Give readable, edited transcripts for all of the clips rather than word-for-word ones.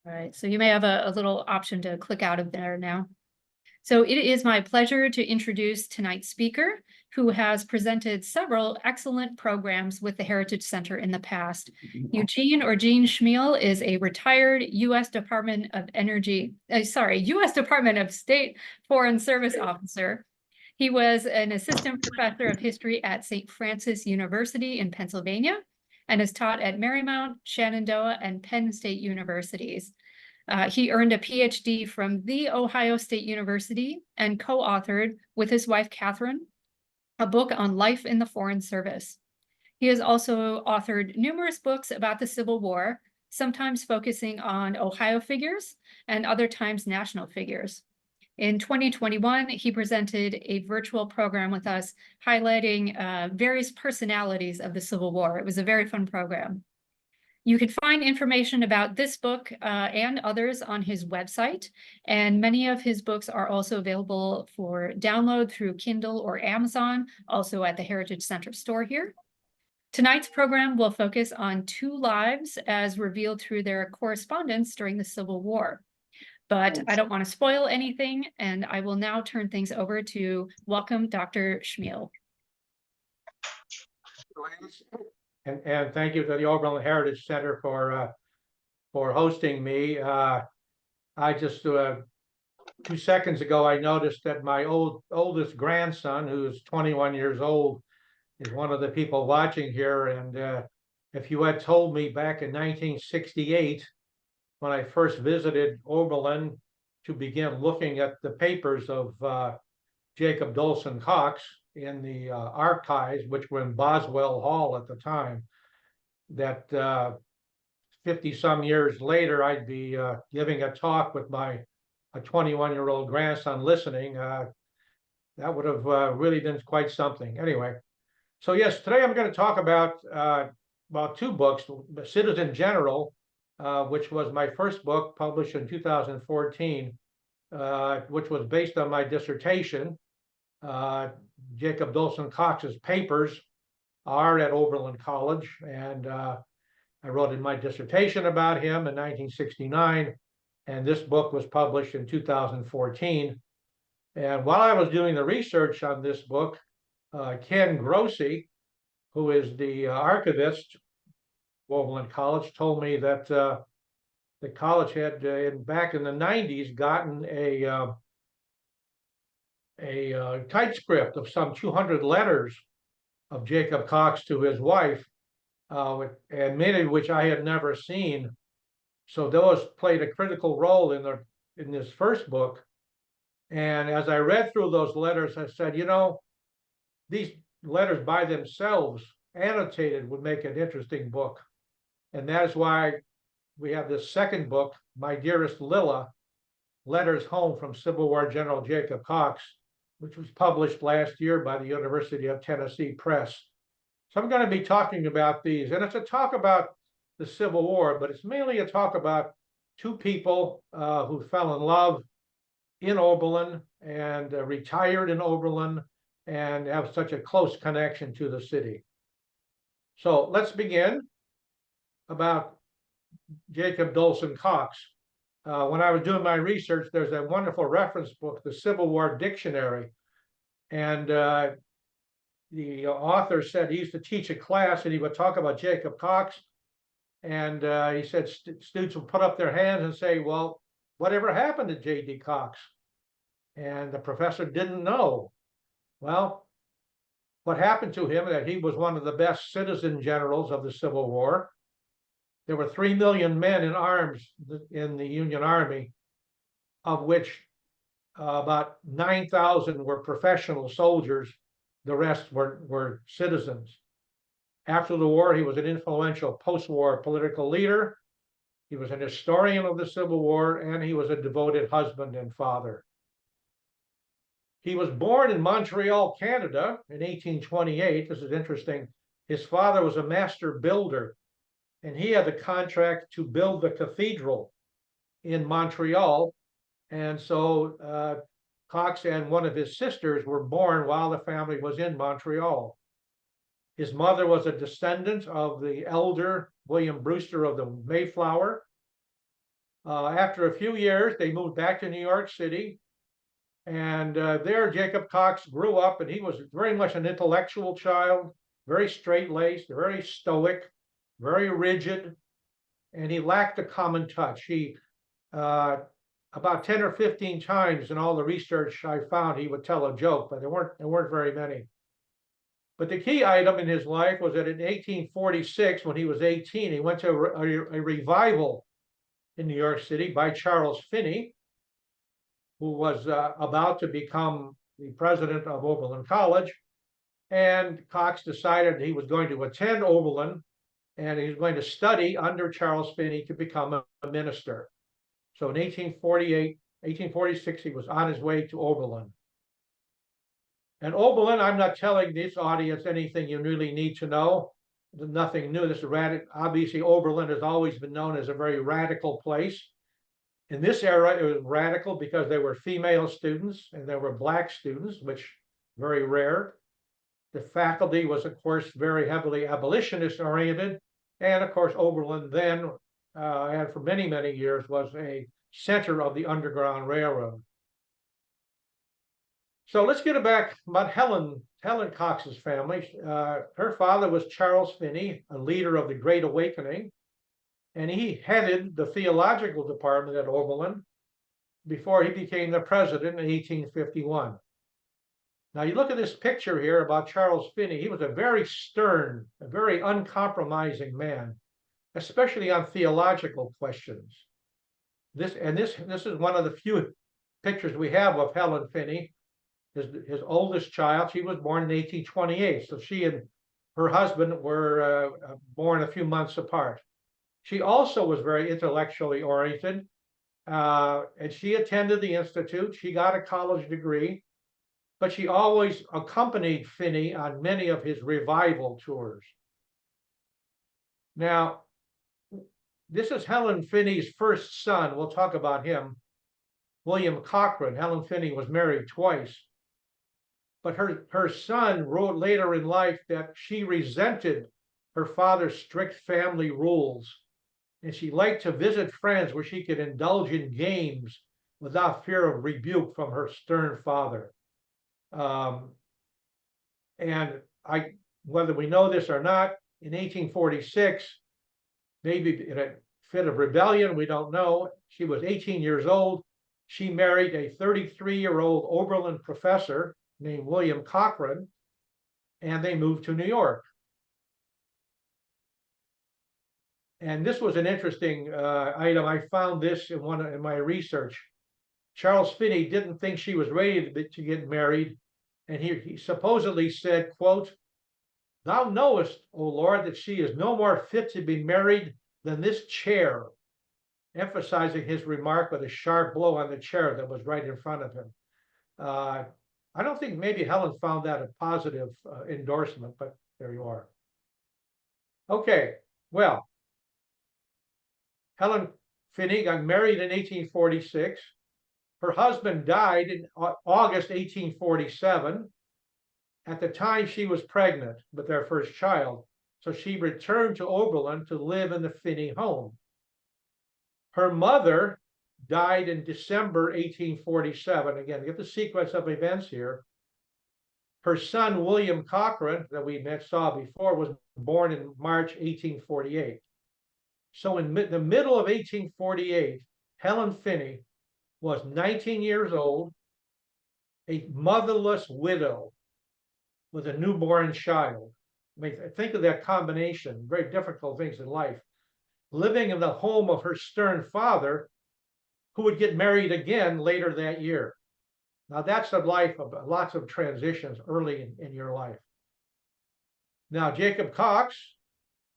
All right, so you may have a little option to click out of there now. So it is my pleasure to introduce tonight's speaker, who has presented several excellent programs with the Heritage Center in the past. Gene Schmiel is a retired U.S. Department of U.S. Department of State Foreign Service officer. He was an assistant professor of history at St. Francis University in Pennsylvania and has taught at Marymount, Shenandoah, and Penn State Universities. He earned a PhD from The Ohio State University and co-authored with his wife, Catherine, a book on life in the Foreign Service. He has also authored numerous books about the Civil War, sometimes focusing on Ohio figures and other times national figures. In 2021, he presented a virtual program with us highlighting various personalities of the Civil War. It was a very fun program. You can find information about this book and others on his website, and many of his books are also available for download through Kindle or Amazon, also at the Heritage Center store here. Tonight's program will focus on two lives as revealed through their correspondence during the Civil War. But I don't want to spoil anything, and I will now turn things over to welcome Dr. Schmiel. And thank you to the Oberlin Heritage Center for hosting me. I just 2 seconds ago I noticed that my oldest grandson, who's 21 years old, is one of the people watching here. And if you had told me back in 1968, when I first visited Oberlin to begin looking at the papers of Jacob Dolson Cox in the archives, which were in Boswell Hall at the time, that 50 some years later, I'd be giving a talk with my 21-year-old grandson listening. That would have really been quite something. Anyway, so yes, today I'm going to talk about 2 books, Citizen General, which was my first book published in 2014, which was based on my dissertation. Jacob Dolson Cox's papers are at Oberlin College, and I wrote in my dissertation about him in 1969, and this book was published in 2014. And while I was doing the research on this book, Ken Grossi, who is the archivist of Oberlin College, told me that the college had, back in the 90s, gotten a typescript of some 200 letters of Jacob Cox to his wife, and many of which I had never seen. So those played a critical role in this first book. And as I read through those letters, I said, you know, these letters by themselves, annotated, would make an interesting book. And that is why we have this second book, My Dearest Lilla, Letters Home from Civil War General Jacob Cox, which was published last year by the University of Tennessee Press. So I'm going to be talking about these, and it's a talk about the Civil War, but it's mainly a talk about 2 people who fell in love in Oberlin and retired in Oberlin and have such a close connection to the city. So let's begin about Jacob Dolson Cox. When I was doing my research, there's a wonderful reference book, the Civil War Dictionary. And the author said he used to teach a class and he would talk about Jacob Cox. And he said students would put up their hands and say, well, whatever happened to J.D. Cox? And the professor didn't know. Well, what happened to him, that he was one of the best citizen generals of the Civil War. There were 3 million men in arms in the Union Army, of which about 9,000 were professional soldiers. The rest were citizens. After the war, he was an influential post-war political leader. He was an historian of the Civil War, and he was a devoted husband and father. He was born in Montreal, Canada in 1828. This is interesting. His father was a master builder, and he had the contract to build the cathedral in Montreal. And so Cox and one of his sisters were born while the family was in Montreal. His mother was a descendant of the elder William Brewster of the Mayflower. After a few years, they moved back to New York City. And there, Jacob Cox grew up, and he was very much an intellectual child, very straight-laced, very stoic, very rigid, and he lacked a common touch. He, about 10 or 15 times in all the research I found, he would tell a joke, but there weren't very many. But the key item in his life was that in 1846, when he was 18, he went to a revival in New York City by Charles Finney, who was about to become the president of Oberlin College. And Cox decided he was going to attend Oberlin and he was going to study under Charles Finney to become a minister. So in 1846, he was on his way to Oberlin. And Oberlin, I'm not telling this audience anything you really need to know. There's nothing new. This is obviously, Oberlin has always been known as a very radical place. In this era, it was radical because there were female students and there were Black students, which very rare. The faculty was, of course, very heavily abolitionist oriented. And of course, Oberlin then, and for many, many years, was a center of the Underground Railroad. So let's get back about Helen Cox's family. Her father was Charles Finney, a leader of the Great Awakening. And he headed the theological department at Oberlin before he became the president in 1851. Now you look at this picture here about Charles Finney. He was a very stern, a very uncompromising man, especially on theological questions. This is one of the few pictures we have of Helen Finney, his oldest child. She was born in 1828, so she and her husband were born a few months apart. She also was very intellectually oriented, and she attended the Institute. She got a college degree, but she always accompanied Finney on many of his revival tours. Now, this is Helen Finney's first son. We'll talk about him, William Cochran. Helen Finney was married twice. But her son wrote later in life that she resented her father's strict family rules. And she liked to visit friends where she could indulge in games without fear of rebuke from her stern father. Whether we know this or not, in 1846, maybe in a fit of rebellion, we don't know, she was 18 years old. She married a 33-year-old Oberlin professor named William Cochran, and they moved to New York. And this was an interesting item. I found this in my research. Charles Finney didn't think she was ready to get married, and he supposedly said, quote, "Thou knowest, O Lord, that she is no more fit to be married than this chair," emphasizing his remark with a sharp blow on the chair that was right in front of him. I don't think maybe Helen found that a positive endorsement, but there you are. Okay, well, Helen Finney got married in 1846. Her husband died in August 1847. At the time, she was pregnant with their first child, so she returned to Oberlin to live in the Finney home. Her mother died in December 1847. Again, get the sequence of events here. Her son, William Cochran, that we saw before, was born in March 1848. So in the middle of 1848, Helen Finney was 19 years old, a motherless widow with a newborn child. I mean, think of that combination, very difficult things in life. Living in the home of her stern father, who would get married again later that year. Now that's a life of lots of transitions early in your life. Now, Jacob Cox,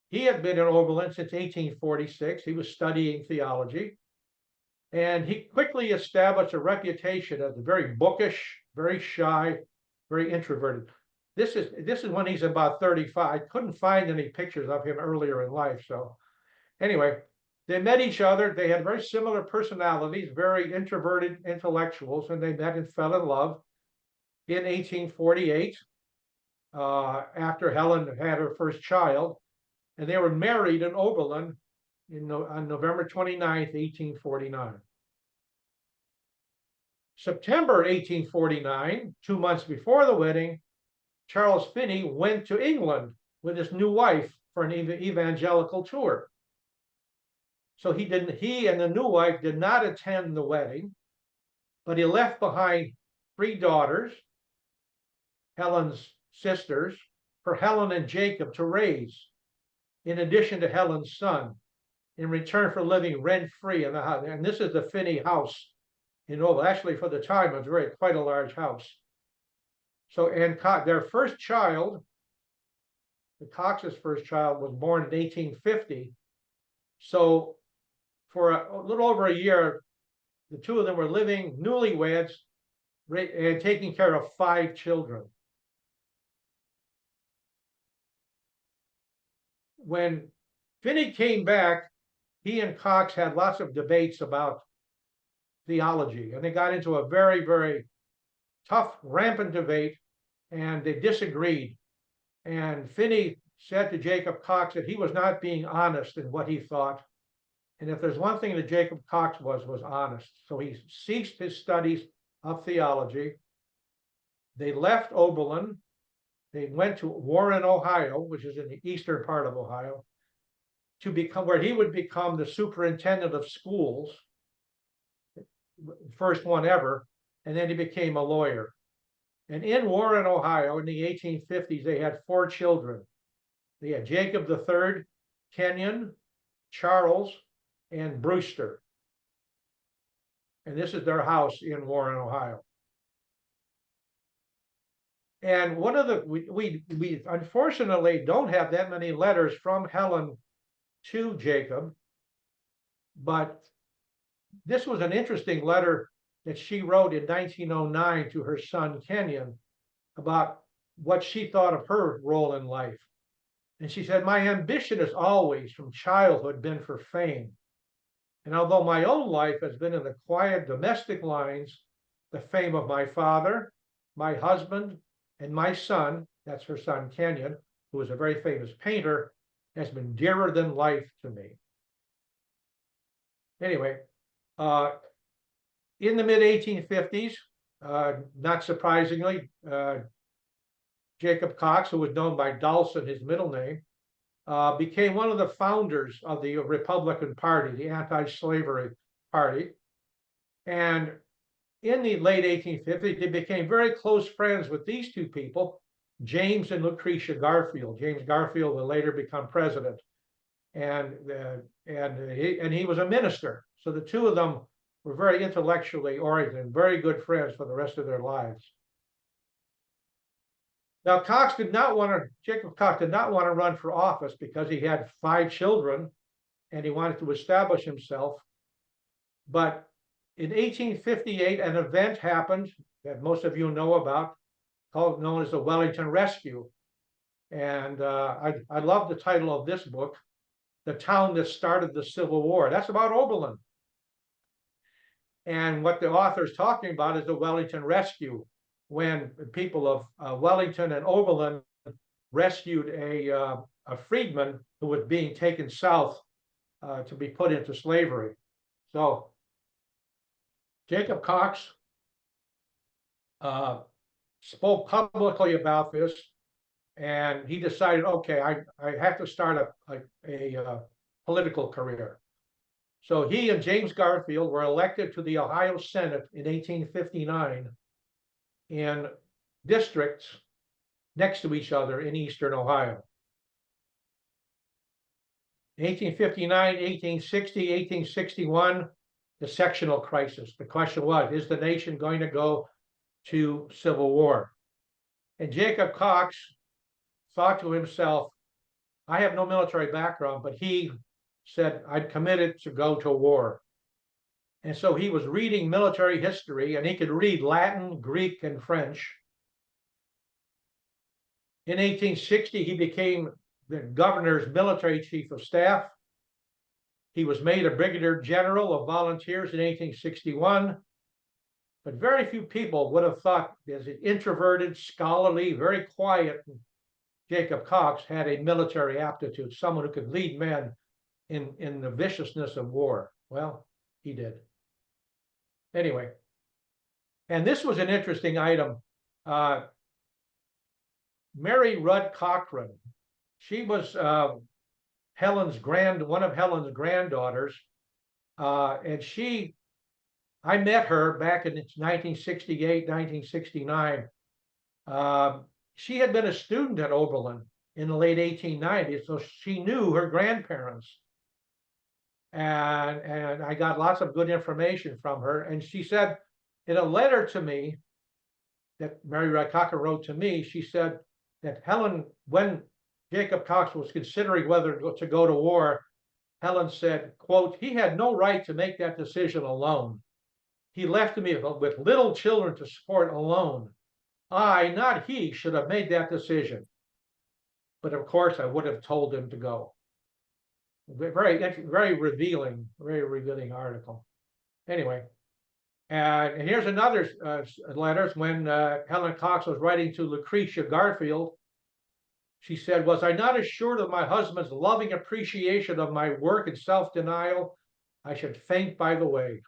he had been in Oberlin since 1846. He was studying theology. And he quickly established a reputation as very bookish, very shy, very introverted. This is when he's about 35. I couldn't find any pictures of him earlier in life. So anyway, they met each other. They had very similar personalities, very introverted intellectuals, and they met and fell in love in 1848 after Helen had her first child. And they were married in Oberlin on November 29th, 1849. September 1849, 2 months before the wedding, Charles Finney went to England with his new wife for an evangelical tour. So he and the new wife did not attend the wedding, but he left behind 3 daughters, Helen's sisters, for Helen and Jacob to raise, in addition to Helen's son, in return for living rent-free in the house. And this is the Finney house in Oberlin. Actually, for the time, it was quite a large house. So, and their first child, the Cox's first child, was born in 1850. So for a little over a year, the two of them were living newlyweds and taking care of 5 children. When Finney came back, he and Cox had lots of debates about theology, and they got into a very, very tough, rampant debate, and they disagreed. And Finney said to Jacob Cox that he was not being honest in what he thought. And if there's one thing that Jacob Cox was honest. So he ceased his studies of theology. They left Oberlin. They went to Warren, Ohio, which is in the eastern part of Ohio, to become where he would become the superintendent of schools, first one ever, and then he became a lawyer. And in Warren, Ohio, in the 1850s, they had 4 children. They had Jacob III, Kenyon, Charles, and Brewster. And this is their house in Warren, Ohio. And one of the, we unfortunately don't have that many letters from Helen to Jacob, but this was an interesting letter that she wrote in 1909 to her son Kenyon about what she thought of her role in life. And she said, "My ambition has always from childhood been for fame. And although my own life has been in the quiet domestic lines, the fame of my father, my husband, and my son," that's her son Kenyon, who was a very famous painter, "has been dearer than life to me." Anyway, in the mid-1850s, not surprisingly, Jacob Cox, who was known by Dawson, his middle name, became one of the founders of the Republican Party, the anti-slavery party. And in the late 1850s, they became very close friends with these 2 people, James and Lucretia Garfield. James Garfield will later become president. And he was a minister. So the 2 of them were very intellectually oriented and very good friends for the rest of their lives. Now, Jacob Cox did not want to run for office because he had 5 children and he wanted to establish himself. But in 1858, an event happened that most of you know about, known as the Wellington Rescue. And I love the title of this book, "The Town That Started the Civil War." That's about Oberlin. And what the author is talking about is the Wellington Rescue, when people of Wellington and Oberlin rescued a freedman who was being taken south to be put into slavery. So Jacob Cox spoke publicly about this, and he decided, okay, I have to start a political career. So he and James Garfield were elected to the Ohio Senate in 1859 in districts next to each other in eastern Ohio. 1859, 1860, 1861, the sectional crisis. The question was, is the nation going to go to civil war? And Jacob Cox thought to himself, I have no military background, but he said, I'd committed to go to war. And so he was reading military history, and he could read Latin, Greek, and French. In 1860, he became the governor's military chief of staff. He was made a brigadier general of volunteers in 1861. But very few people would have thought, as an introverted, scholarly, very quiet Jacob Cox had a military aptitude, someone who could lead men in the viciousness of war. Well, he did. Anyway, and this was an interesting item. Mary Rudd Cochran, she was one of Helen's granddaughters, and I met her back in 1968, 1969. She had been a student at Oberlin in the late 1890s, so she knew her grandparents. And I got lots of good information from her. And she said in a letter to me that Mary Rudd Cochran wrote to me, she said that Helen, when Jacob Cox was considering whether to go to war, Helen said, quote, "He had no right to make that decision alone. He left me with little children to support alone. I, not he, should have made that decision. But of course, I would have told him to go." Very revealing article. Anyway, and here's another letters when Helen Cox was writing to Lucretia Garfield. She said, "Was I not assured of my husband's loving appreciation of my work and self-denial, I should faint by the way."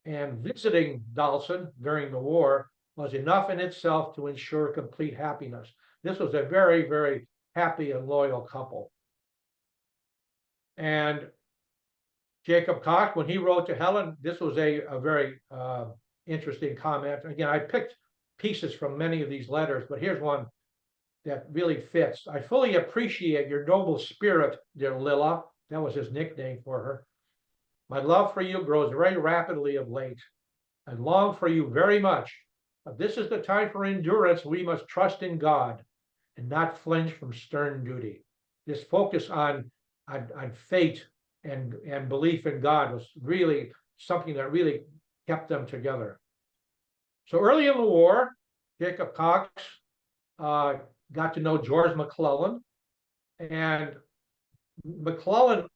And visiting Dawson during the war was enough in itself to ensure complete happiness. This was a very, very happy and loyal couple. And Jacob Cox, when he wrote to Helen, this was a very interesting comment. Again, I picked pieces from many of these letters, but here's one that really fits. "I fully appreciate your noble spirit, dear Lilla." That was his nickname for her. "My love for you grows very rapidly of late. I long for you very much, but this is the time for endurance. We must trust in God and not flinch from stern duty." This focus on fate and belief in God was really something that really kept them together. So early in the war, Jacob Cox got to know George McClellan, and McClellan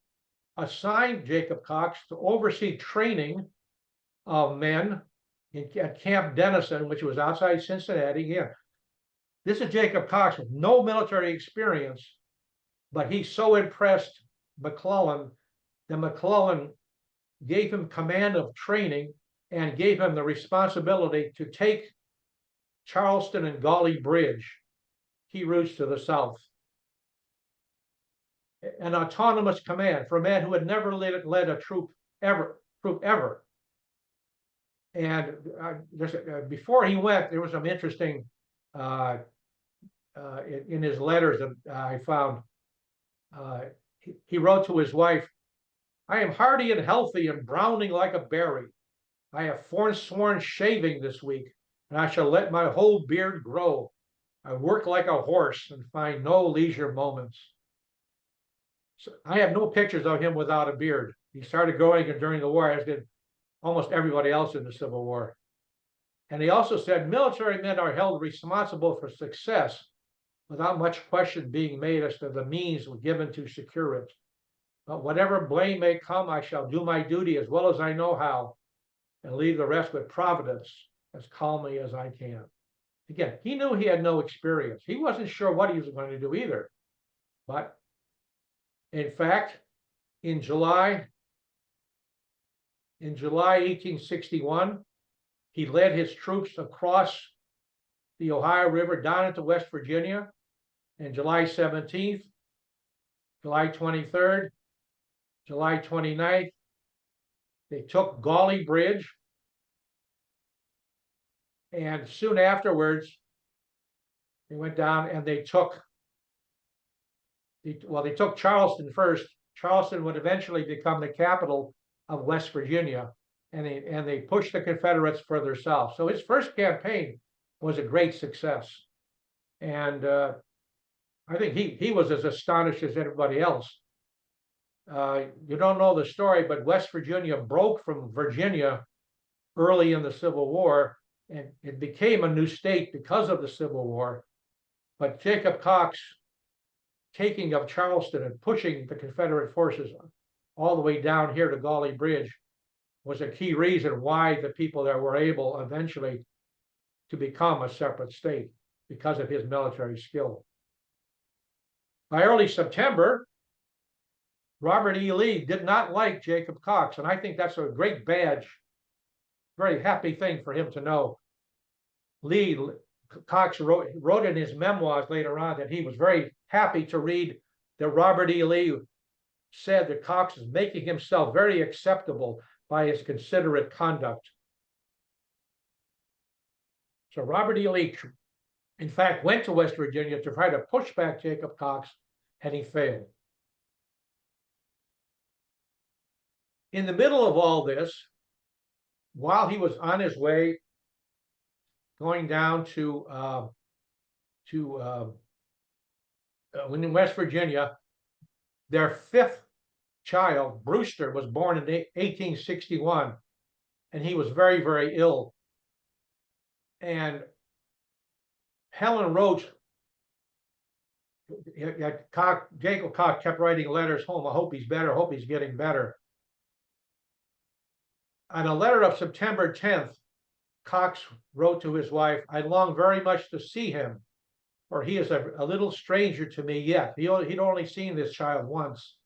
assigned Jacob Cox to oversee training of men at Camp Dennison, which was outside Cincinnati. Yeah, this is Jacob Cox with no military experience, but he so impressed McClellan that McClellan gave him command of training and gave him the responsibility to take Charleston and Gauley Bridge, key routes to the south. An autonomous command for a man who had never led a troop ever. And before he went, there was some interesting in his letters that I found. He wrote to his wife, "I am hearty and healthy and browning like a berry. I have forsworn shaving this week, and I shall let my whole beard grow. I work like a horse and find no leisure moments." So I have no pictures of him without a beard. He started growing it during the war, as did almost everybody else in the Civil War. And he also said, "Military men are held responsible for success without much question being made as to the means given to secure it. But whatever blame may come, I shall do my duty as well as I know how, and leave the rest with Providence as calmly as I can." Again, he knew he had no experience. He wasn't sure what he was going to do either. But in fact, in July 1861, he led his troops across the Ohio River down into West Virginia. And July 17th, July 23rd, July 29th, they took Gauley Bridge. And soon afterwards, they went down and they took Charleston first. Charleston would eventually become the capital of West Virginia, and they pushed the Confederates further south. So his first campaign was a great success. And I think he was as astonished as everybody else. You don't know the story, but West Virginia broke from Virginia early in the Civil War, and it became a new state because of the Civil War. But Jacob Cox taking of Charleston and pushing the Confederate forces all the way down here to Gauley Bridge was a key reason why the people there were able eventually to become a separate state, because of his military skill. By early September, Robert E. Lee did not like Jacob Cox, and I think that's a great badge, very happy thing for him to know. Lee Cox wrote in his memoirs later on that he was very happy to read that Robert E. Lee said that Cox is making himself very acceptable by his considerate conduct. So Robert E. Lee, in fact, went to West Virginia to try to push back Jacob Cox, and he failed. In the middle of all this, while he was on his way going down to in West Virginia, their fifth child, Brewster, was born in 1861, and he was very, very ill. And Helen wrote, Jacob Cox kept writing letters home. I hope he's better. I hope he's getting better. On a letter of September 10th, Cox wrote to his wife, I long very much to see him, for he is a little stranger to me yet. He'd only seen this child once.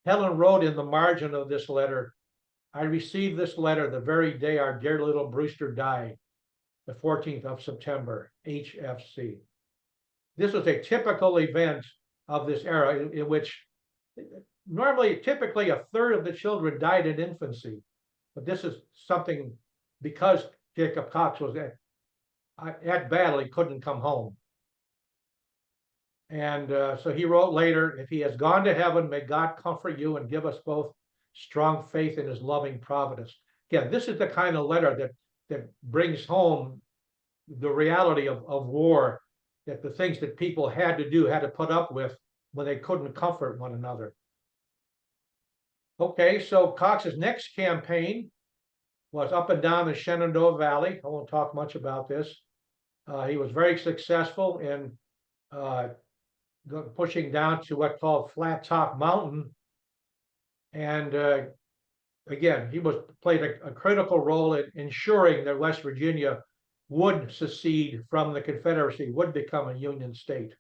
Helen wrote in the margin of this letter, I received this letter the very day our dear little Brewster died, the 14th of September, HFC. This was a typical event of this era in which typically a third of the children died in infancy. But this is something because Jacob Cox was at battle, he couldn't come home. And so he wrote later, if he has gone to heaven, may God comfort you and give us both strong faith in his loving providence. Again, this is the kind of letter that brings home the reality of war, that the things that people had to put up with when they couldn't comfort one another. Okay, so Cox's next campaign was up and down the Shenandoah Valley. I won't talk much about this. He was very successful in pushing down to what's called Flat Top Mountain. And again, he played a critical role in ensuring that West Virginia would secede from the Confederacy, would become a Union state.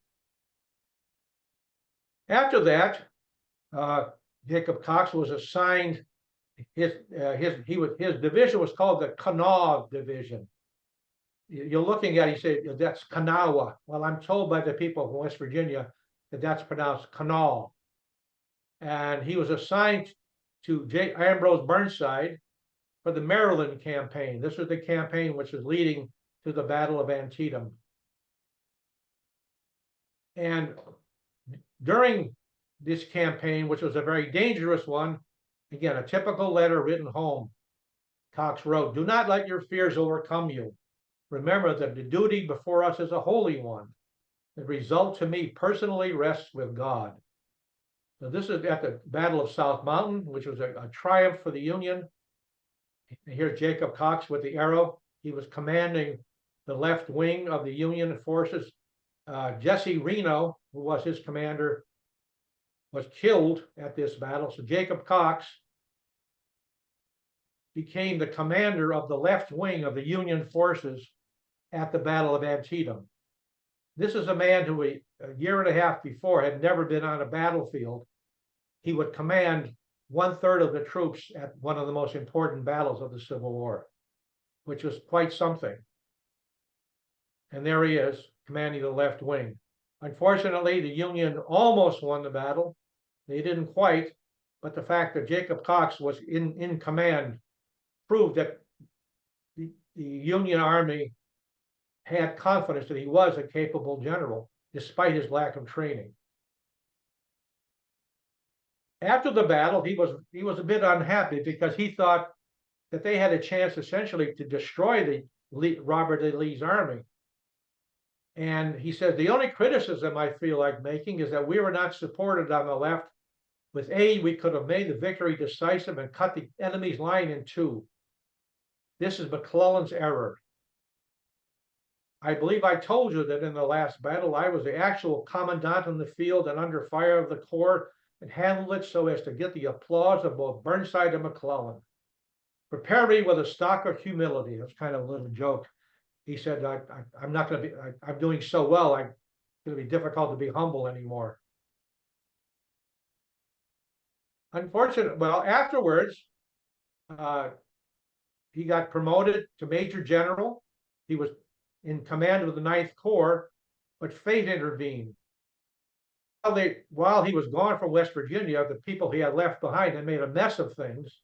After that, Jacob Cox was assigned his division was called the Kanawha Division. You're looking at it, you say that's Kanawha. Well, I'm told by the people of West Virginia that that's pronounced Kanawha. And he was assigned to Ambrose Burnside for the Maryland campaign. This was the campaign which was leading to the Battle of Antietam. And during this campaign, which was a very dangerous one, again, a typical letter written home, Cox wrote, do not let your fears overcome you. Remember that the duty before us is a holy one. The result to me personally rests with God. So this is at the Battle of South Mountain, which was a triumph for the Union. Here's Jacob Cox with the arrow. He was commanding the left wing of the Union forces. Jesse Reno, who was his commander, was killed at this battle. So Jacob Cox became the commander of the left wing of the Union forces at the Battle of Antietam. This is a man who a year and a half before had never been on a battlefield. He would command 1/3 of the troops at one of the most important battles of the Civil War, which was quite something. And there he is, commanding the left wing. Unfortunately, the Union almost won the battle. They didn't quite, but the fact that Jacob Cox was in command proved that the Union Army had confidence that he was a capable general, despite his lack of training. After the battle, he was a bit unhappy because he thought that they had a chance essentially to destroy Robert E. Lee's army. And he said, the only criticism I feel like making is that we were not supported on the left. With aid, we could have made the victory decisive and cut the enemy's line in two. This is McClellan's error. I believe I told you that in the last battle, I was the actual commandant in the field and under fire of the corps and handled it so as to get the applause of both Burnside and McClellan. Prepare me with a stock of humility. It was kind of a little joke. He said, I'm not going to be, I'm doing so well, it's going to be difficult to be humble anymore. unfortunately, well, afterwards, he got promoted to Major General. He was in command of the Ninth Corps, but fate intervened. While he was gone from West Virginia, the people he had left behind had made a mess of things.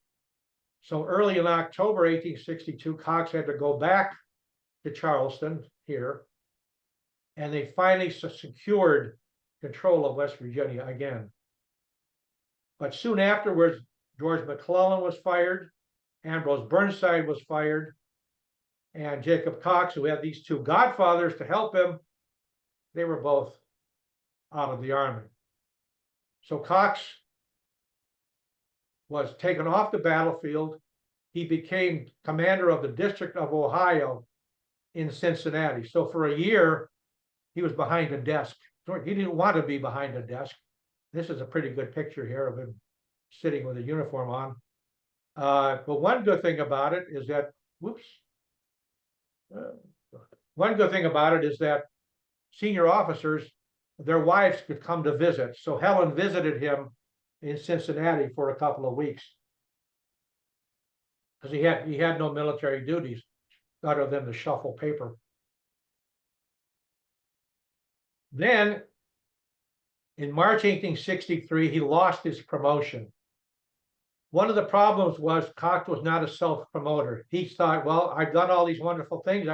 So early in October 1862, Cox had to go back to Charleston here, and they finally secured control of West Virginia again. But soon afterwards, George McClellan was fired, Ambrose Burnside was fired, and Jacob Cox, who had these two godfathers to help him, they were both out of the army. So Cox was taken off the battlefield. He became commander of the District of Ohio in Cincinnati. So for a year, he was behind a desk. He didn't want to be behind a desk. This is a pretty good picture here of him sitting with a uniform on. But one good thing about it is that, one good thing about it is that senior officers, their wives could come to visit. So Helen visited him in Cincinnati for a couple of weeks because he had no military duties other than to shuffle paper. Then in March 1863, he lost his promotion. One of the problems was Cox was not a self-promoter. He thought, well, I've done all these wonderful things.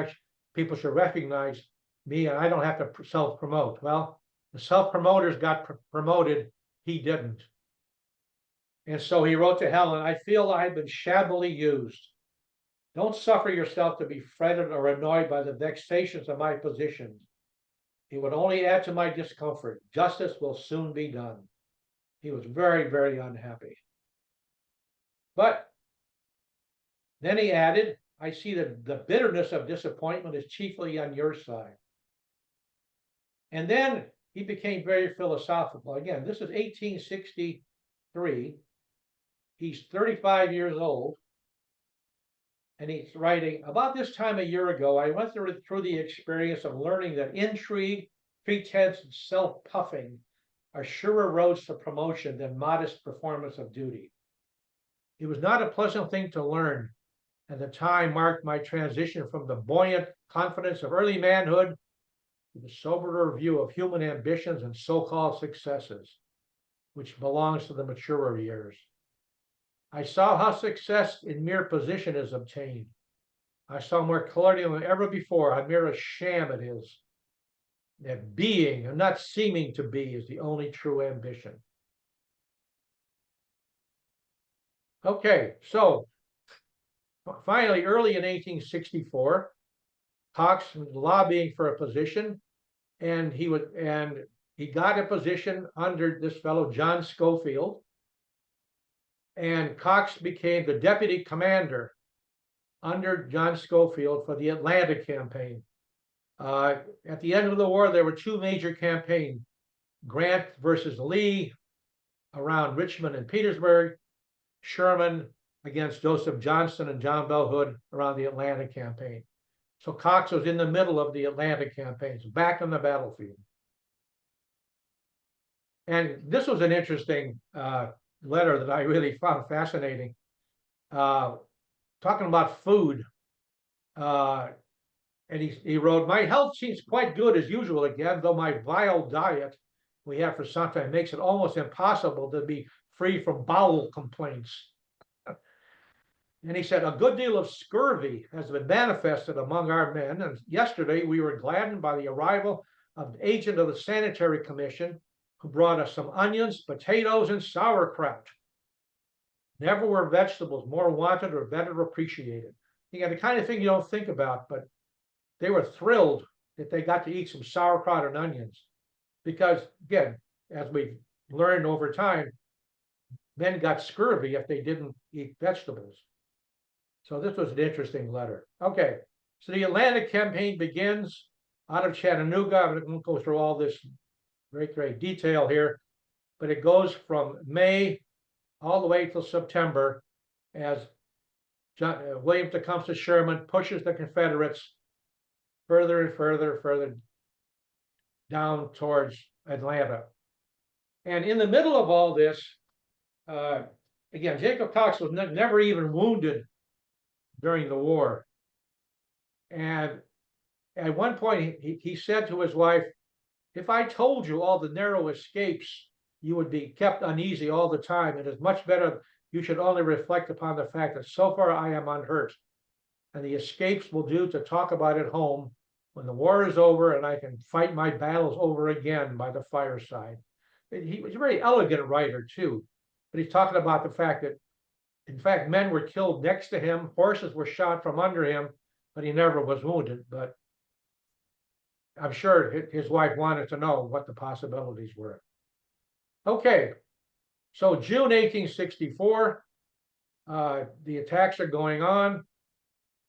People should recognize me and I don't have to self-promote. Well, the self-promoters got promoted. He didn't. And so he wrote to Helen, I feel I've been shabbily used. Don't suffer yourself to be fretted or annoyed by the vexations of my position. It would only add to my discomfort. Justice will soon be done. He was very, very unhappy. But then he added, I see that the bitterness of disappointment is chiefly on your side. And then he became very philosophical. Again, this is 1863. He's 35 years old. And he's writing, about this time a year ago, I went through the experience of learning that intrigue, pretense, and self-puffing are surer roads to promotion than modest performance of duty. It was not a pleasant thing to learn, and the time marked my transition from the buoyant confidence of early manhood to the soberer view of human ambitions and so-called successes, which belongs to the maturer years. I saw how success in mere position is obtained. I saw more clearly than ever before how mere a sham it is. That being and not seeming to be is the only true ambition. Okay, so finally, early in 1864, Cox was lobbying for a position, and he got a position under this fellow John Schofield. And Cox became the deputy commander under John Schofield for the Atlanta campaign. At the end of the war, there were two major campaigns, Grant versus Lee around Richmond and Petersburg, Sherman against Joseph Johnston and John Bell Hood around the Atlanta campaign. So Cox was in the middle of the Atlanta campaigns, back on the battlefield. And this was an interesting letter that I really found fascinating. Talking about food. And he wrote, my health seems quite good as usual again, though my vile diet we have for some time makes it almost impossible to be free from bowel complaints. And he said, a good deal of scurvy has been manifested among our men, and yesterday we were gladdened by the arrival of the agent of the Sanitary Commission, who brought us some onions, potatoes, and sauerkraut. Never were vegetables more wanted or better appreciated. Again, the kind of thing you don't think about, but they were thrilled that they got to eat some sauerkraut and onions. Because, again, as we learned over time, men got scurvy if they didn't eat vegetables. So this was an interesting letter. Okay, so the Atlanta campaign begins out of Chattanooga. I won't go through all this great detail here, but it goes from May all the way till September as William Tecumseh Sherman pushes the Confederates further and further down towards Atlanta. And in the middle of all this, Again, Jacob Cox was never even wounded during the war. And at one point, he said to his wife, "If I told you all the narrow escapes, you would be kept uneasy all the time. It is much better you should only reflect upon the fact that so far I am unhurt. And the escapes will do to talk about at home when the war is over and I can fight my battles over again by the fireside." He was a very elegant writer too, but he's talking about the fact that, in fact, men were killed next to him, horses were shot from under him, but he never was wounded. But I'm sure his wife wanted to know what the possibilities were. Okay, so June 1864, the attacks are going on,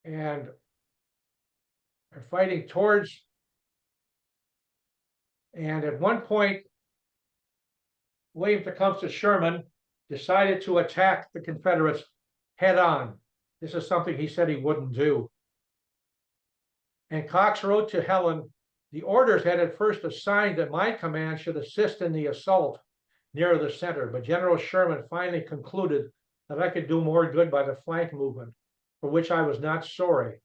and they're fighting towards, and at one point, William Tecumseh Sherman decided to attack the Confederates head on. This is something he said he wouldn't do. And Cox wrote to Helen, "The orders had at first assigned that my command should assist in the assault near the center, but General Sherman finally concluded that I could do more good by the flank movement, for which I was not sorry,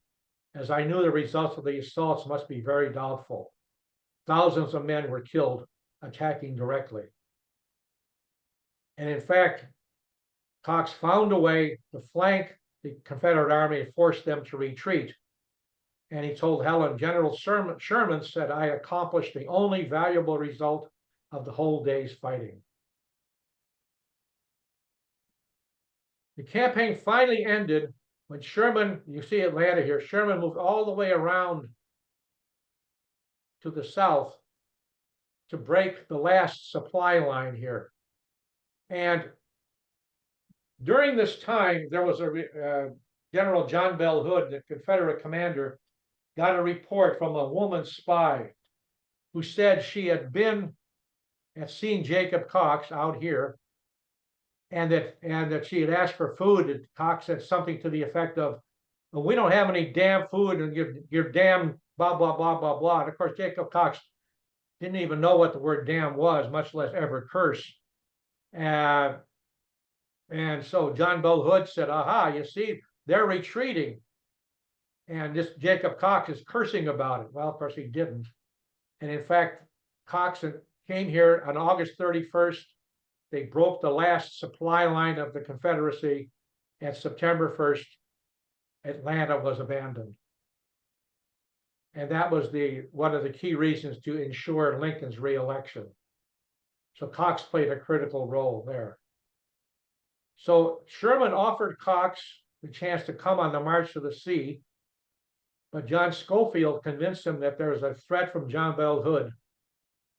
as I knew the results of the assaults must be very doubtful. Thousands of men were killed attacking directly." And in fact, Cox found a way to flank the Confederate army and force them to retreat. And he told Helen, "General Sherman said I accomplished the only valuable result of the whole day's fighting." The campaign finally ended when Sherman, you see Atlanta here, Sherman moved all the way around to the south to break the last supply line here. And during this time, there was a General John Bell Hood, the Confederate commander, got a report from a woman spy who said she had seen Jacob Cox out here, and that she had asked for food. And Cox said something to the effect of, "Well, we don't have any damn food, and you're damn blah blah blah blah blah." And of course, Jacob Cox didn't even know what the word damn was, much less ever curse. And so John Bell Hood said, "Aha, you see, they're retreating. And this Jacob Cox is cursing about it." Well, of course, he didn't. And in fact, Cox came here on August 31st. They broke the last supply line of the Confederacy. And September 1st, Atlanta was abandoned. And that was one of the key reasons to ensure Lincoln's reelection. So Cox played a critical role there. So Sherman offered Cox the chance to come on the March to the Sea, but John Schofield convinced him that there was a threat from John Bell Hood.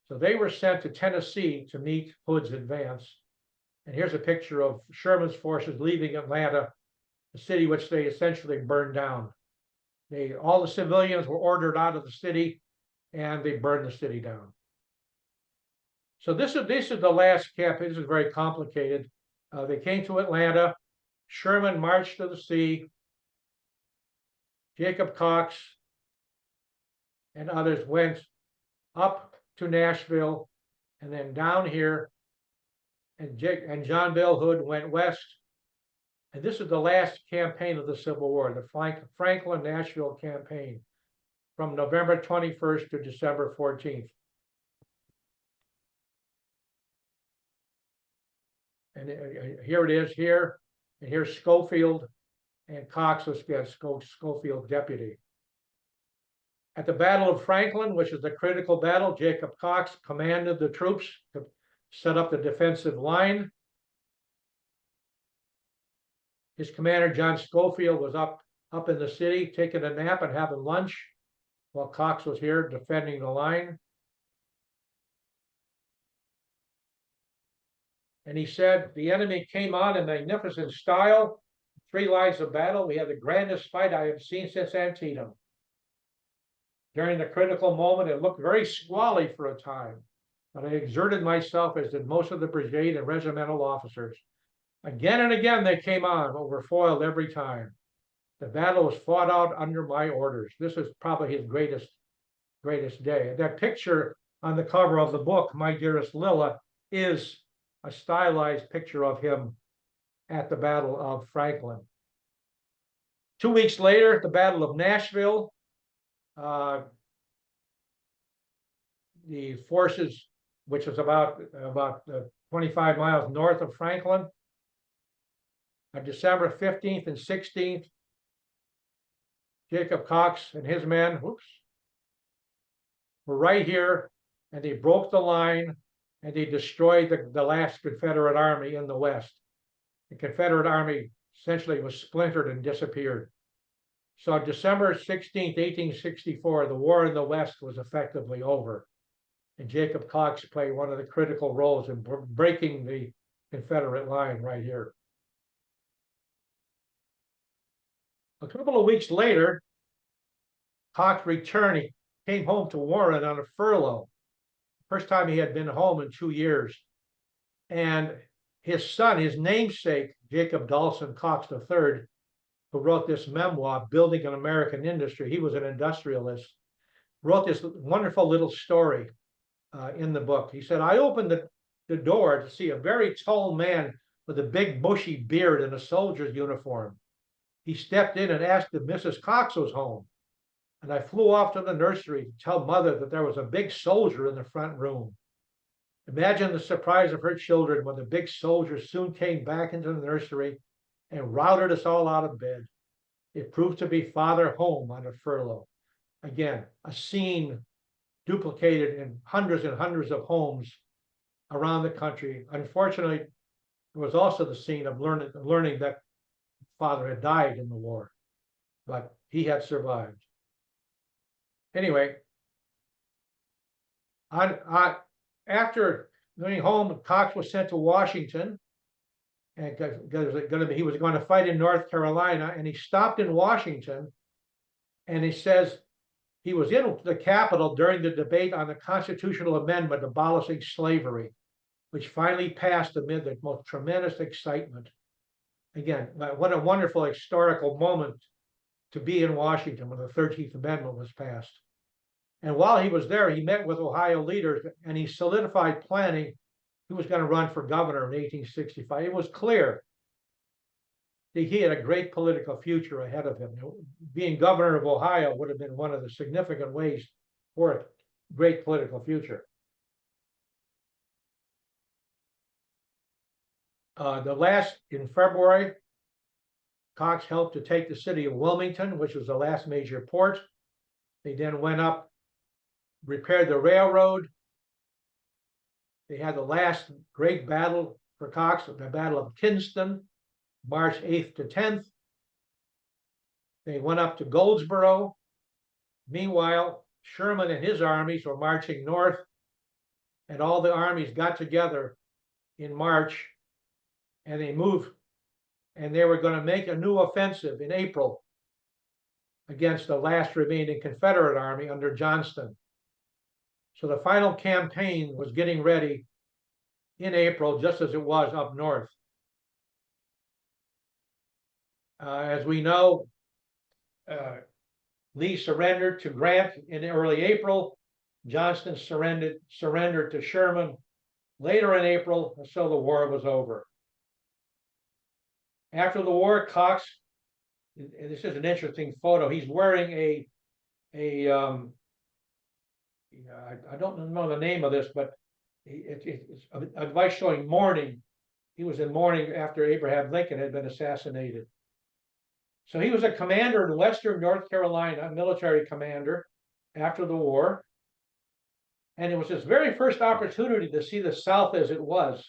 So they were sent to Tennessee to meet Hood's advance. And here's a picture of Sherman's forces leaving Atlanta, the city which they essentially burned down. All the civilians were ordered out of the city, and they burned the city down. So this is the last campaign. This is very complicated. They came to Atlanta. Sherman marched to the sea. Jacob Cox and others went up to Nashville and then down here. And John Bell Hood went west. And this is the last campaign of the Civil War, the Franklin-Nashville campaign, from November 21st to December 14th. And here it is here, and here's Schofield, and Cox was Schofield's deputy. At the Battle of Franklin, which is the critical battle, Jacob Cox commanded the troops to set up the defensive line. His commander, John Schofield, was up in the city taking a nap and having lunch while Cox was here defending the line. And he said, "The enemy came on in magnificent style. 3 lines of battle. We had the grandest fight I have seen since Antietam. During the critical moment, it looked very squally for a time, but I exerted myself, as did most of the brigade and regimental officers. Again and again they came on, but were foiled every time. The battle was fought out under my orders." This is probably his greatest day. That picture on the cover of the book, My Dearest Lilla, is a stylized picture of him at the Battle of Franklin. 2 weeks later, at the Battle of Nashville, the forces, which was about 25 miles north of Franklin, on December 15th and 16th, Jacob Cox and his men, were right here, and they broke the line, and they destroyed the last Confederate army in the West. The Confederate army essentially was splintered and disappeared. So on December 16th, 1864, the war in the West was effectively over. And Jacob Cox played one of the critical roles in breaking the Confederate line right here. A couple of weeks later, Cox returned. He came home to Warren on a furlough. First time he had been home in 2 years. And his son, his namesake, Jacob Dawson Cox III, who wrote this memoir, Building an American Industry, he was an industrialist, wrote this wonderful little story in the book. He said, I opened the door to see a very tall man with a big bushy beard and a soldier's uniform. He stepped in and asked if Mrs. Cox was home. And I flew off to the nursery to tell mother that there was a big soldier in the front room. Imagine the surprise of her children when the big soldier soon came back into the nursery and routed us all out of bed. It proved to be Father home on a furlough. Again, a scene duplicated in hundreds and hundreds of homes around the country. Unfortunately, it was also the scene of learning that Father had died in the war, but he had survived. Anyway, after going home, Cox was sent to Washington, and he was going to fight in North Carolina, and he stopped in Washington, and he says he was in the Capitol during the debate on the constitutional amendment abolishing slavery, which finally passed amid the most tremendous excitement. Again, what a wonderful historical moment to be in Washington when the 13th Amendment was passed. And while he was there, he met with Ohio leaders, and he solidified planning he was going to run for governor in 1865. It was clear that he had a great political future ahead of him. Being governor of Ohio would have been one of the significant ways for a great political future. In February, Cox helped to take the city of Wilmington, which was the last major port. They then went up, repaired the railroad. They had the last great battle for Cox, the Battle of Kinston, March 8th to 10th. They went up to Goldsboro. Meanwhile, Sherman and his armies were marching north, and all the armies got together in March, and they moved, and they were going to make a new offensive in April against the last remaining Confederate army under Johnston. So the final campaign was getting ready in April, just as it was up north. As we know, Lee surrendered to Grant in early April. Johnston surrendered to Sherman later in April, so the war was over. After the war, Cox, and this is an interesting photo, he's wearing I don't know the name of this, but it's a device showing mourning. He was in mourning after Abraham Lincoln had been assassinated. So he was a commander in Western North Carolina, military commander after the war. And it was his very first opportunity to see the South as it was.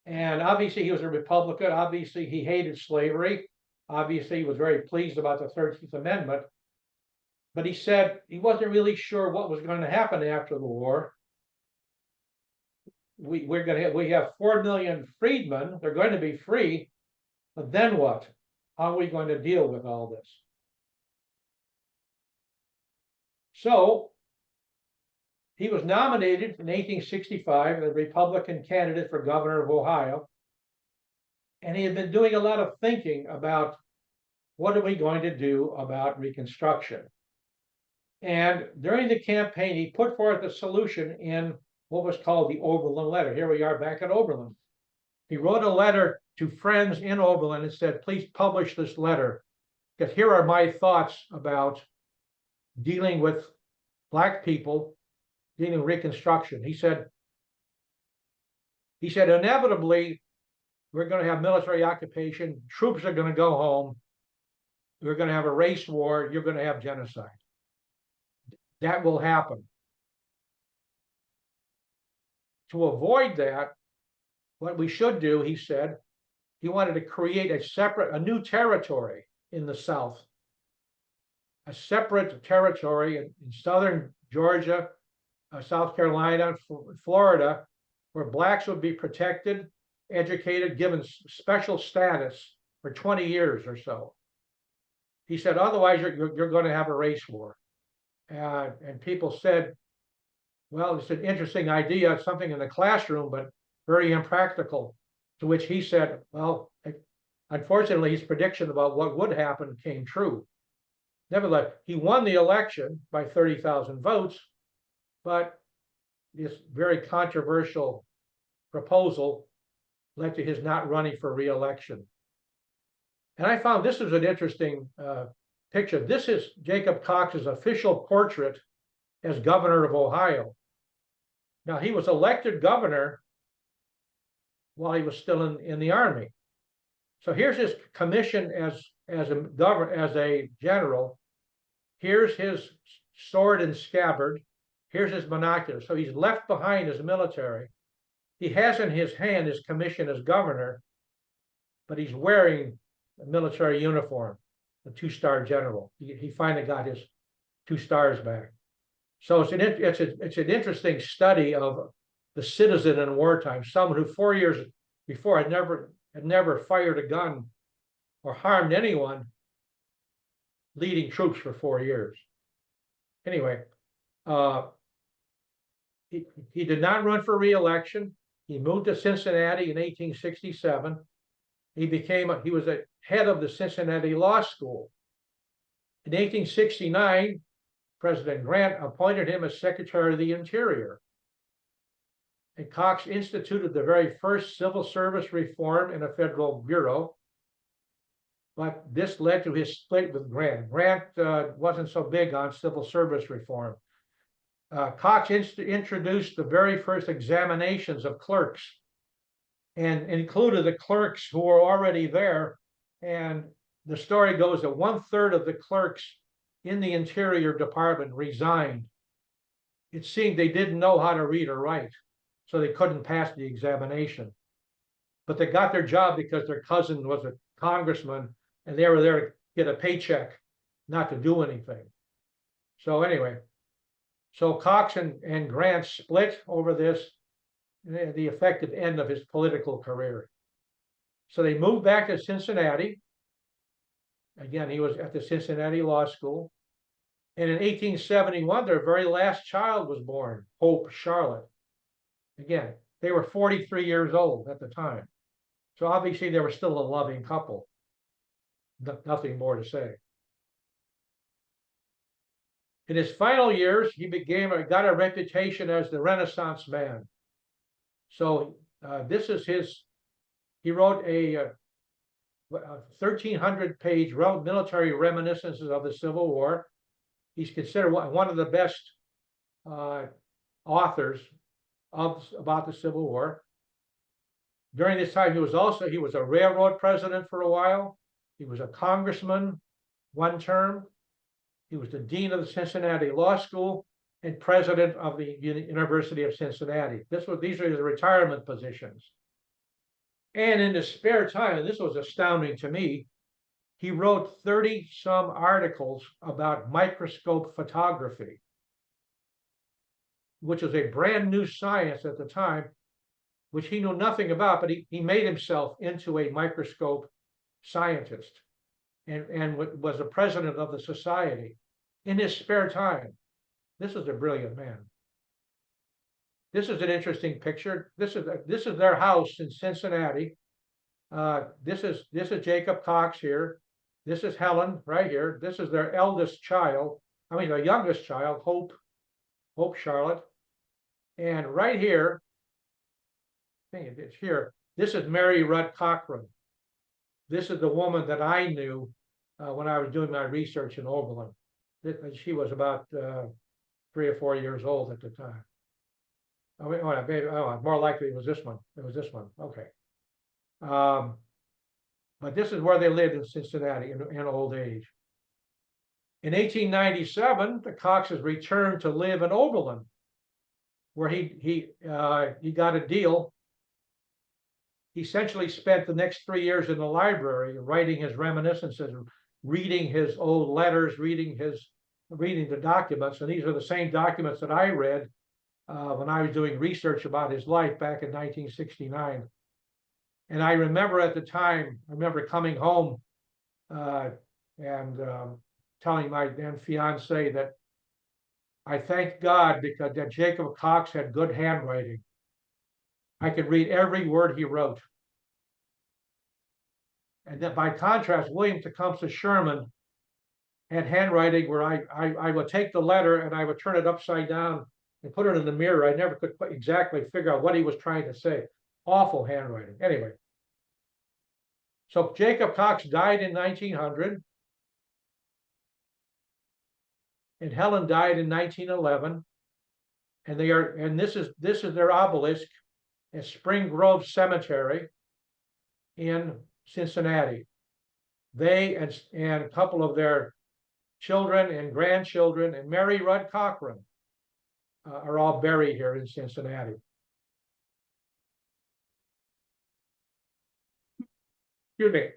And obviously he was a Republican. Obviously he hated slavery. Obviously he was very pleased about the 13th Amendment. But he said he wasn't really sure what was going to happen after the war. We have 4 million freedmen. They're going to be free. But then what? How are we going to deal with all this? So he was nominated in 1865 as a Republican candidate for governor of Ohio. And he had been doing a lot of thinking about what are we going to do about Reconstruction. And during the campaign, he put forth a solution in what was called the Oberlin letter. Here we are back at Oberlin. He wrote a letter to friends in Oberlin and said, please publish this letter, because here are my thoughts about dealing with Black people, dealing with Reconstruction. He said, inevitably, we're going to have military occupation, troops are going to go home, we're going to have a race war, you're going to have genocide. That will happen. To avoid that, what we should do, he said, he wanted to create a new territory in the South, a separate territory in southern Georgia, South Carolina, Florida, where Blacks would be protected, educated, given special status for 20 years or so. He said, otherwise you're going to have a race war. And people said, well, it's an interesting idea, something in the classroom, but very impractical. To which he said, well, unfortunately, his prediction about what would happen came true. Nevertheless, he won the election by 30,000 votes, but this very controversial proposal led to his not running for re-election. And I found this was an interesting picture. This is Jacob Cox's official portrait as governor of Ohio. Now, he was elected governor while he was still in the Army. So here's his commission as a general. Here's his sword and scabbard. Here's his binoculars. So he's left behind his military. He has in his hand his commission as governor, but he's wearing a military uniform, a two-star general. He finally got his 2 stars back. So it's an interesting study of the citizen in wartime, someone who 4 years before had never fired a gun or harmed anyone, leading troops for 4 years. Anyway, he did not run for re-election. He moved to Cincinnati in 1867. He was a head of the Cincinnati Law School. In 1869, President Grant appointed him as Secretary of the Interior. And Cox instituted the very first civil service reform in a federal bureau. But this led to his split with Grant. Grant wasn't so big on civil service reform. Cox introduced the very first examinations of clerks and included the clerks who were already there. And the story goes that 1/3 of the clerks in the Interior Department resigned. It seemed they didn't know how to read or write, so they couldn't pass the examination. But they got their job because their cousin was a congressman and they were there to get a paycheck, not to do anything. So anyway, so Cox and Grant split over this, the effective end of his political career. So they moved back to Cincinnati. Again, he was at the Cincinnati Law School. And in 1871, their very last child was born, Hope Charlotte. Again, they were 43 years old at the time. So obviously they were still a loving couple. Nothing more to say. In his final years, he got a reputation as the Renaissance man. So this is he wrote a 1,300-page military reminiscences of the Civil War. He's considered one of the best authors about the Civil War. During this time, he was a railroad president for a while. He was a congressman one term. He was the dean of the Cincinnati Law School and president of the University of Cincinnati. These are his retirement positions. And in his spare time, and this was astounding to me, he wrote 30-some articles about microscope photography, which was a brand new science at the time, which he knew nothing about, but he made himself into a microscope scientist and was the president of the society in his spare time. This is a brilliant man. This is an interesting picture. This is their house in Cincinnati. This is Jacob Cox here. This is Helen right here. This is their eldest child. I mean, their youngest child, Hope Charlotte. And right here, I think it's here, this is Mary Rudd Cochran. This is the woman that I knew when I was doing my research in Oberlin. She was about 3 or 4 years old at the time. Oh, wait, more likely it was this one. It was this one. Okay. But this is where they lived in Cincinnati in old age. In 1897, the Coxes returned to live in Oberlin, where he got a deal. He essentially spent the next 3 years in the library writing his reminiscences, reading his old letters, reading the documents. And these are the same documents that I read when I was doing research about his life back in 1969. And I remember at the time, I remember coming home and telling my then fiance that I thank God because that Jacob Cox had good handwriting. I could read every word he wrote. And that by contrast, William Tecumseh Sherman had handwriting where I would take the letter and I would turn it upside down and put it in the mirror. I never could exactly figure out what he was trying to say. Awful handwriting. Anyway. So Jacob Cox died in 1900. And Helen died in 1911. And this is their obelisk at Spring Grove Cemetery in Cincinnati. They and a couple of their children and grandchildren and Mary Rudd Cochran are all buried here in Cincinnati. Excuse me.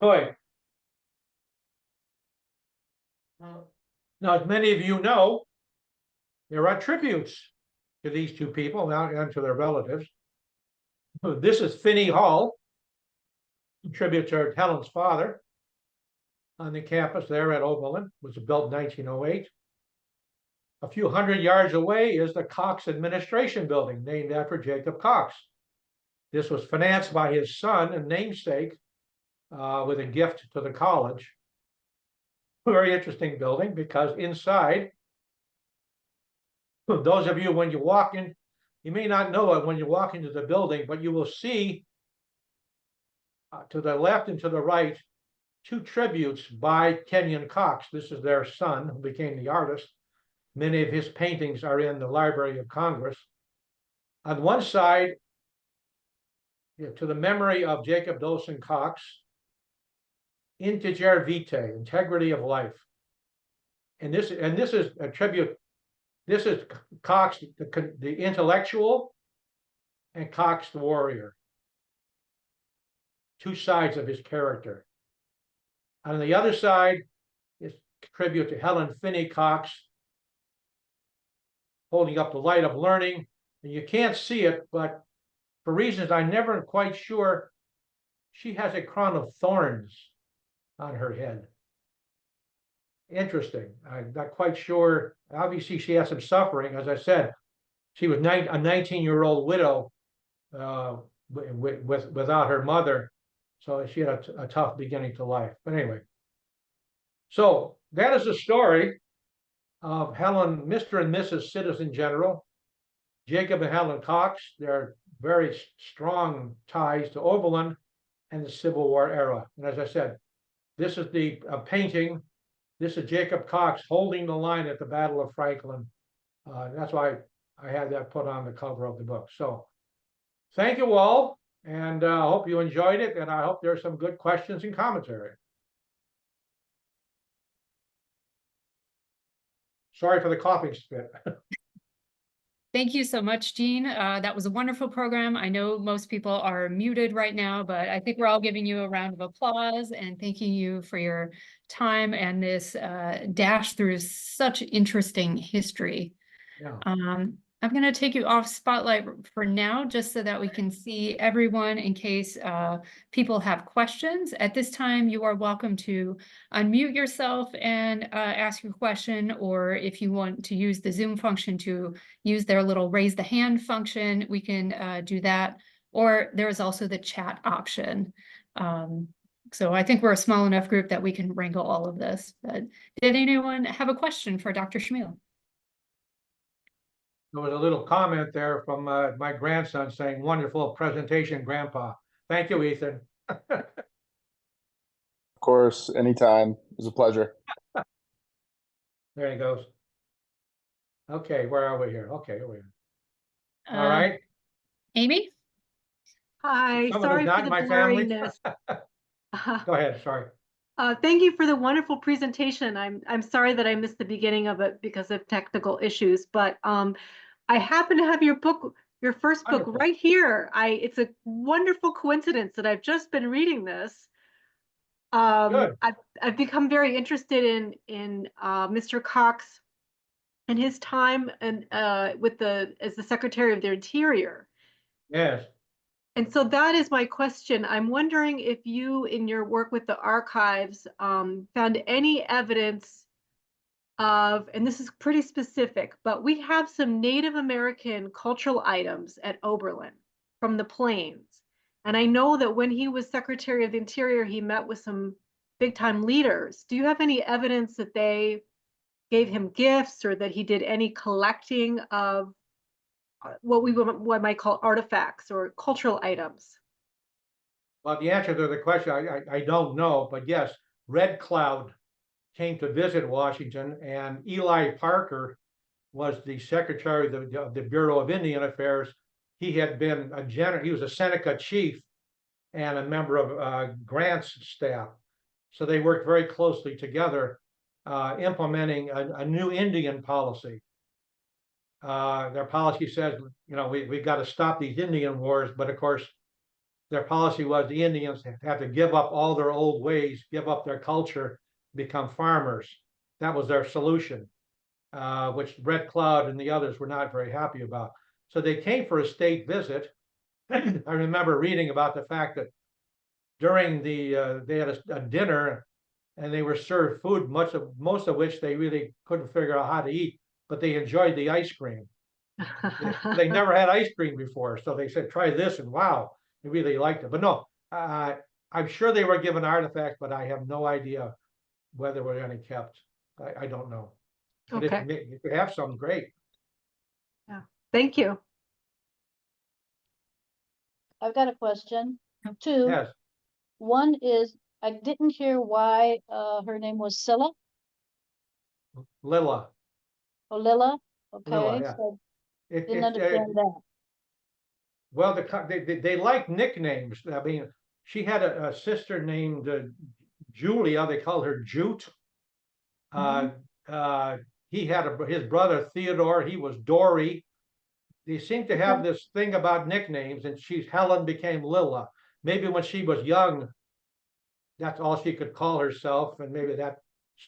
Boy. Now, as many of you know, there are tributes to these two people and to their relatives. This is Finney Hall, a tribute to Helen's father on the campus there at Oberlin. It was built in 1908. A few hundred yards away is the Cox Administration Building, named after Jacob Cox. This was financed by his son and namesake with a gift to the college. A very interesting building because inside, those of you, when you walk in, you may not know it when you walk into the building, but you will see to the left and to the right, 2 tributes by Kenyon Cox. This is their son who became the artist. Many of his paintings are in the Library of Congress. On one side, to the memory of Jacob Dawson Cox, Integer Vitae, integrity of life. And this is a tribute. This is Cox, the intellectual, and Cox, the warrior. 2 sides of his character. On the other side is a tribute to Helen Finney Cox, holding up the light of learning. And you can't see it, but for reasons I'm never quite sure, she has a crown of thorns on her head. Interesting. I'm not quite sure. Obviously, she has some suffering. As I said, she was a 19-year-old widow without her mother. So she had a tough beginning to life. But anyway, so that is the story of Helen, Mr. and Mrs. Citizen General, Jacob and Helen Cox. Their very strong ties to Oberlin and the Civil War era. And as I said, this is the painting. This is Jacob Cox holding the line at the Battle of Franklin. That's why I had that put on the cover of the book. So thank you all, and I hope you enjoyed it, and I hope there are some good questions and commentary. Sorry for the coughing spit. Thank you so much, Gene. That was a wonderful program. I know most people are muted right now, but I think we're all giving you a round of applause and thanking you for your time and this dash through such interesting history. Yeah. I'm going to take you off spotlight for now, just so that we can see everyone in case people have questions. At this time, you are welcome to unmute yourself and ask your question, or if you want to use the Zoom function to use their little raise the hand function, we can do that. Or there's also the chat option. So I think we're a small enough group that we can wrangle all of this. But did anyone have a question for Dr. Schmiel? there was a little comment there from my grandson saying, "Wonderful presentation, Grandpa." Thank you, Ethan. Of course, anytime. It was a pleasure. There he goes. Okay, where are we here? Okay, here we are. All Um, right. Amy? Hi, Someone sorry who's for not the in my family. blurriness. Go ahead. Sorry. Thank you for the wonderful presentation. I'm sorry that I missed the beginning of it because of technical issues, but I happen to have your book, your first book Wonderful. right here. It's a wonderful coincidence that I've just been reading this. Good. I've become very interested in Mr. Cox and his time and as the Secretary of the Interior. Yes. And so that is my question. I'm wondering if you, in your work with the archives, found any evidence of, and this is pretty specific, but we have some Native American cultural items at Oberlin from the Plains. And I know that when he was Secretary of the Interior, he met with some big time leaders. Do you have any evidence that they gave him gifts or that he did any collecting of what might call artifacts or cultural items? Well, the answer to the question, I don't know, but yes, Red Cloud came to visit Washington, and Eli Parker was the secretary of the Bureau of Indian Affairs. He had been a general, he was a Seneca chief and a member of Grant's staff. So they worked very closely together, implementing a new Indian policy. Their policy says, you know, we got to stop these Indian wars, but of course, their policy was the Indians had to give up all their old ways, give up their culture, become farmers. That was their solution, which Red Cloud and the others were not very happy about. So they came for a state visit. I remember reading about the fact that during they had a dinner and they were served food, most of which they really couldn't figure out how to eat, but they enjoyed the ice cream. They never had ice cream before, so they said, "Try this," and wow, they really liked it. But no, I'm sure they were given artifacts, but I have no idea whether were any kept. I don't know. But Okay. if you have some, great. Yeah. Thank you. I've got a question. Two. Yes, One is, I didn't hear why her name was Scylla Lilla. or Lilla. Okay, Lilla, yeah. so It, didn't it, understand that. well, they like nicknames. I mean, she had a sister named Julia. They called her Jute. He had his brother Theodore. He was Dory. They seem to have this thing about nicknames, and Helen became Lilla. Maybe when she was young, that's all she could call herself, and maybe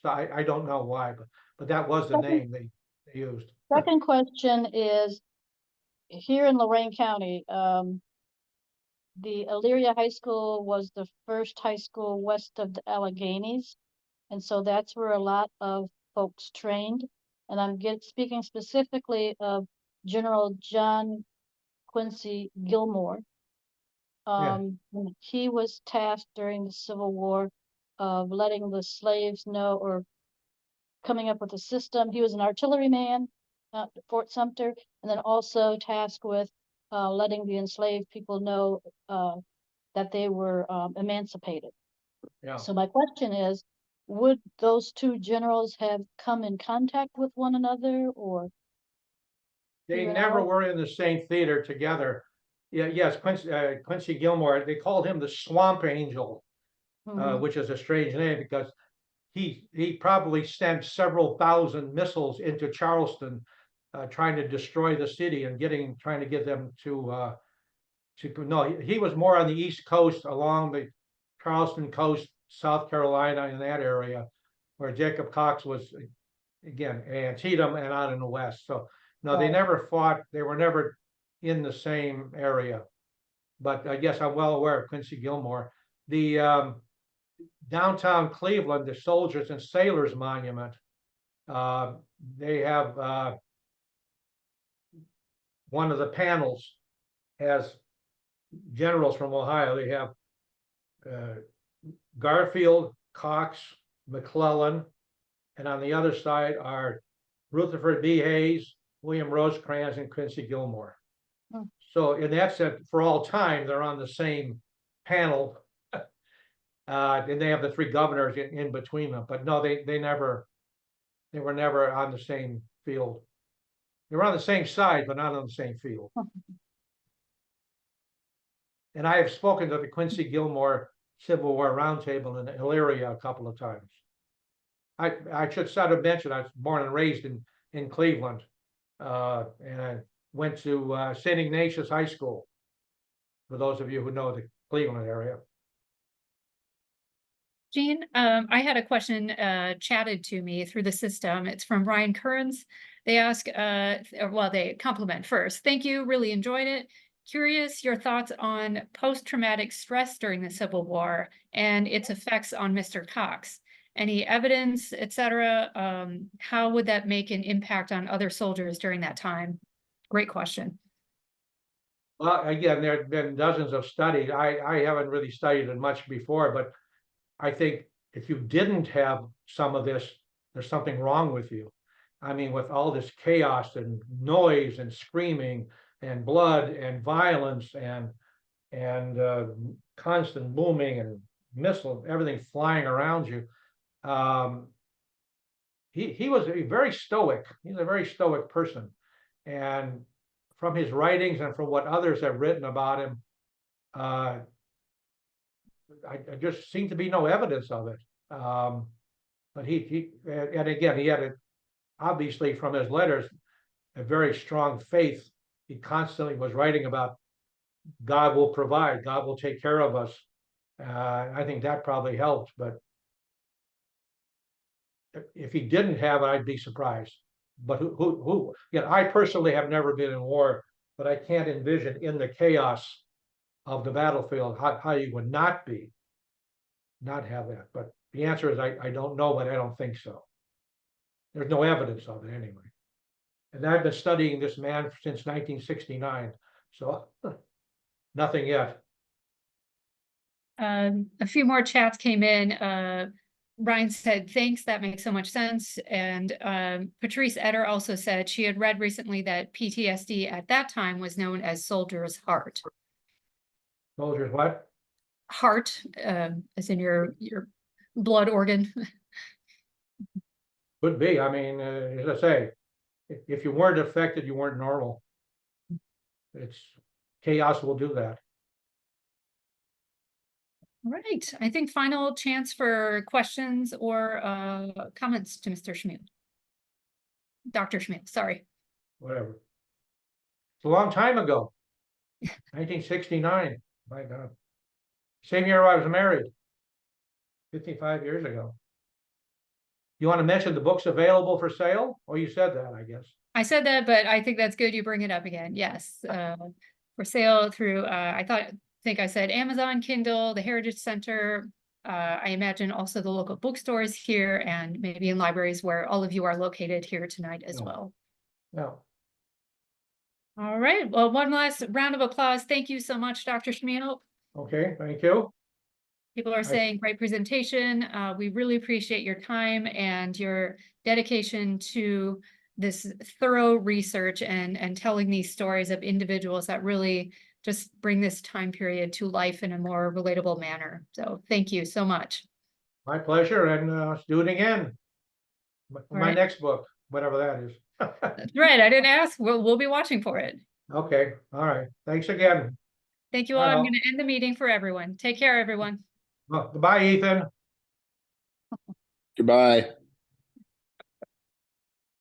I don't know why, but that was the name they used. Second question is, here in Lorain County, the Elyria High School was the first high school west of the Alleghenies. And so that's where a lot of folks trained. And I'm speaking specifically of General John Quincy Gilmore. He was tasked during the Civil War of letting the slaves know, or coming up with a system. He was an artilleryman at Fort Sumter, and then also tasked with letting the enslaved people know that they were emancipated. Yeah. So my question is, would those two generals have come in contact with one another, or? They never were in the same theater together. Yeah, yes, Quincy Gilmore. They called him the Swamp Angel, which is a strange name because he probably sent several thousand missiles into Charleston, trying to destroy the city and trying to get them to. No, he was more on the East Coast along the Charleston coast, South Carolina, in that area, where Jacob Cox was, again, Antietam and out in the West. So no, they never fought. They were never in the same area. But I guess I'm well aware of Quincy Gilmore. The downtown Cleveland, the Soldiers and Sailors Monument, they have one of the panels has generals from Ohio. They have Garfield, Cox, McClellan, and on the other side are Rutherford B. Hayes, William Rosecrans, and Quincy Gilmore. Hmm. So in that sense, for all time, they're on the same panel. And they have the three governors in between them, but no, they were never on the same field. They were on the same side, but not on the same field. And I have spoken to the Quincy Gilmore Civil War Roundtable in Elyria a couple of times. I should sort of mention, I was born and raised in Cleveland, and I went to St. Ignatius High School, for those of you who know the Cleveland area. Gene, I had a question chatted to me through the system. It's from Ryan Kearns. They ask, well, they compliment first. Thank you, really enjoyed it. Curious your thoughts on post-traumatic stress during the Civil War and its effects on Mr. Cox. Any evidence, etc.? How would that make an impact on other soldiers during that time? Great question. Well, again, there have been dozens of studies. I haven't really studied it much before, but I think if you didn't have some of this, there's something wrong with you. I mean, with all this chaos and noise and screaming and blood and violence and constant booming and missile, everything flying around you. He was very stoic. He's a very stoic person. And from his writings and from what others have written about him, I just seem to be no evidence of it. But and again, he had obviously from his letters, a very strong faith. He constantly was writing about God will provide, God will take care of us. I think that probably helped, but if he didn't have it, I'd be surprised. But who, yeah, I personally have never been in war, but I can't envision in the chaos of the battlefield how you would not have that. But the answer is I don't know, but I don't think so. There's no evidence of it anyway. And I've been studying this man since 1969, so nothing yet. A few more chats came in. Ryan said, thanks, that makes so much sense. And Patrice Eder also said she had read recently that PTSD at that time was known as soldier's heart. Soldier's what? Heart, as in your blood organ. Could be. I mean, as I say, if you weren't affected, you weren't normal. It's chaos will do that. Right. I think final chance for questions or comments to Mr. Schmiel. Dr. Schmiel, sorry. Whatever. It's a long time ago. 1969. My God. Same year I was married. 55 years ago. You want to mention the books available for sale? Oh, you said that, I guess. I said that, but I think that's good you bring it up again. Yes. For sale through, I think I said Amazon, Kindle, the Heritage Center. I imagine also the local bookstores here and maybe in libraries where all of you are located here tonight as well. No. All right. Well, one last round of applause. Thank you so much, Dr. Schmiel. Okay, thank you. People are saying great presentation. We really appreciate your time and your dedication to this thorough research and telling these stories of individuals that really just bring this time period to life in a more relatable manner. So thank you so much. My pleasure, and let's do it again. My next book, whatever that is. That's right. I didn't ask. We'll be watching for it. Okay. All right. Thanks again. Thank you all. I'm going to end the meeting for everyone. Take care, everyone. Well, goodbye, Ethan. Goodbye.